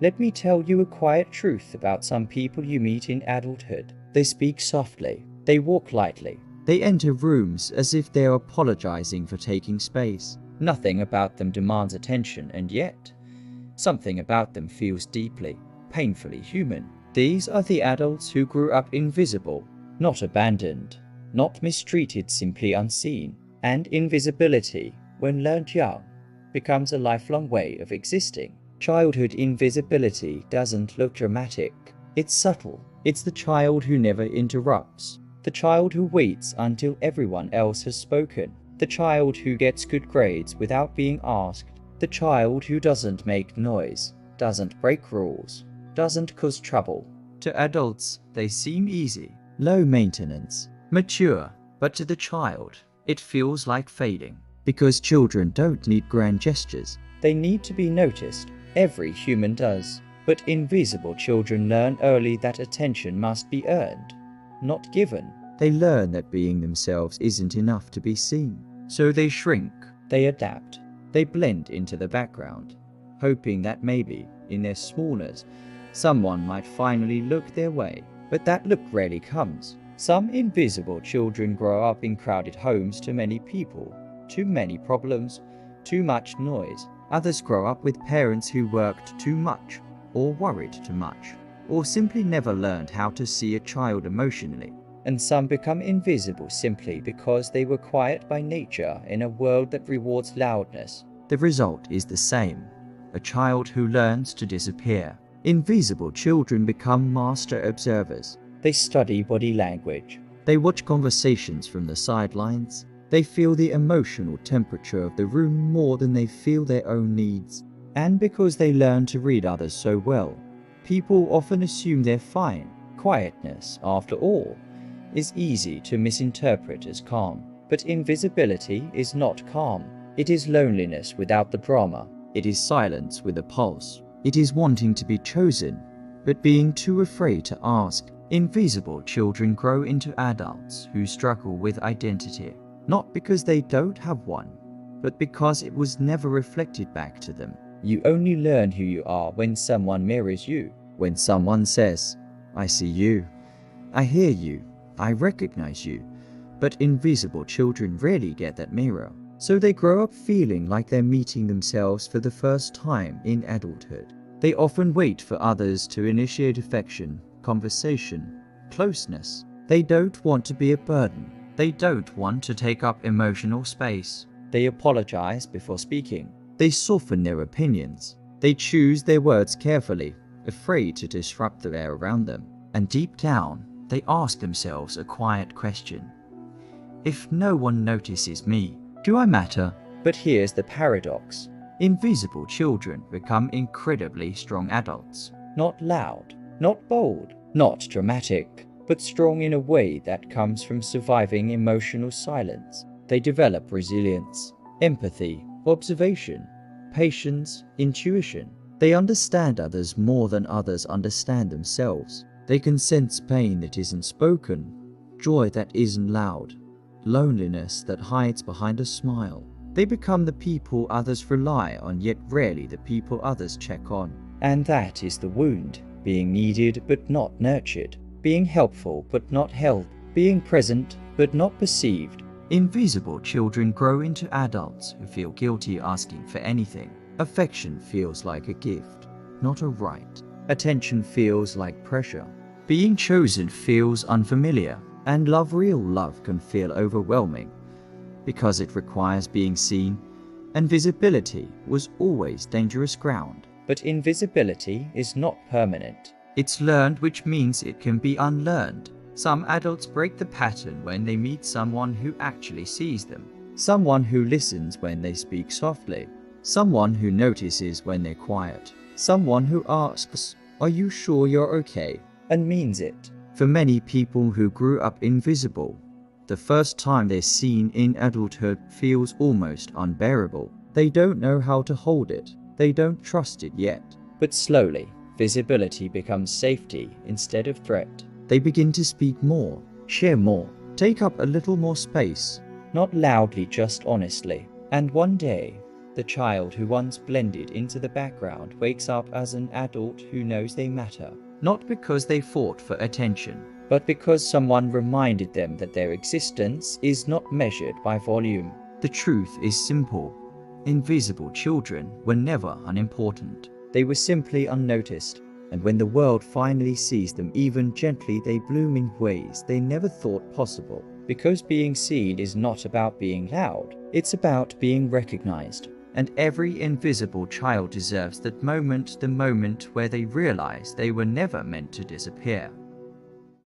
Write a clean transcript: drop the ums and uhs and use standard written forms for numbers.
Let me tell you a quiet truth about some people you meet in adulthood. They speak softly. They walk lightly. They enter rooms as if they are apologizing for taking space. Nothing about them demands attention, and yet, something about them feels deeply, painfully human. These are the adults who grew up invisible, not abandoned, not mistreated, simply unseen. And invisibility, when learned young, becomes a lifelong way of existing. Childhood invisibility doesn't look dramatic. It's subtle. It's the child who never interrupts. The child who waits until everyone else has spoken. The child who gets good grades without being asked. The child who doesn't make noise, doesn't break rules, doesn't cause trouble. To adults, they seem easy, low maintenance, mature, but to the child, it feels like fading. Because children don't need grand gestures. They need to be noticed. Every human does. But invisible children learn early that attention must be earned, not given. They learn that being themselves isn't enough to be seen. So they shrink, they adapt, they blend into the background, hoping that maybe, in their smallness, someone might finally look their way. But that look rarely comes. Some invisible children grow up in crowded homes, too many people, too many problems, too much noise. Others grow up with parents who worked too much, or worried too much, or simply never learned how to see a child emotionally. And some become invisible simply because they were quiet by nature in a world that rewards loudness. The result is the same: a child who learns to disappear. Invisible children become master observers. They study body language. They watch conversations from the sidelines. They feel the emotional temperature of the room more than they feel their own needs. And because they learn to read others so well, people often assume they're fine. Quietness, after all, is easy to misinterpret as calm. But invisibility is not calm. It is loneliness without the drama. It is silence with a pulse. It is wanting to be chosen, but being too afraid to ask. Invisible children grow into adults who struggle with identity. Not because they don't have one, but because it was never reflected back to them. You only learn who you are when someone mirrors you. When someone says, "I see you, I hear you, I recognize you." But invisible children rarely get that mirror. So they grow up feeling like they're meeting themselves for the first time in adulthood. They often wait for others to initiate affection, conversation, closeness. They don't want to be a burden. They don't want to take up emotional space. They apologize before speaking. They soften their opinions. They choose their words carefully, afraid to disrupt the air around them. And deep down, they ask themselves a quiet question: if no one notices me, do I matter? But here's the paradox. Invisible children become incredibly strong adults. Not loud, not bold, not dramatic, but strong in a way that comes from surviving emotional silence. They develop resilience, empathy, observation, patience, intuition. They understand others more than others understand themselves. They can sense pain that isn't spoken, joy that isn't loud, loneliness that hides behind a smile. They become the people others rely on, yet rarely the people others check on. And that is the wound: being needed but not nurtured, being helpful but not held, being present but not perceived. Invisible children grow into adults who feel guilty asking for anything. Affection feels like a gift, not a right. Attention feels like pressure. Being chosen feels unfamiliar. And real love can feel overwhelming because it requires being seen. And visibility was always dangerous ground. But invisibility is not permanent. It's learned, which means it can be unlearned. Some adults break the pattern when they meet someone who actually sees them. Someone who listens when they speak softly. Someone who notices when they're quiet. Someone who asks, "Are you sure you're okay?" and means it. For many people who grew up invisible, the first time they're seen in adulthood feels almost unbearable. They don't know how to hold it. They don't trust it yet. But slowly, visibility becomes safety instead of threat. They begin to speak more, share more, take up a little more space. Not loudly, just honestly. And one day, The child who once blended into the background wakes up as an adult who knows they matter, not because they fought for attention, but because someone reminded them that their existence is not measured by volume. The truth is simple. Invisible children were never unimportant. They were simply unnoticed, and when the world finally sees them even gently, they bloom in ways they never thought possible. Because being seen is not about being loud, it's about being recognized. And every invisible child deserves that moment, the moment where they realize they were never meant to disappear.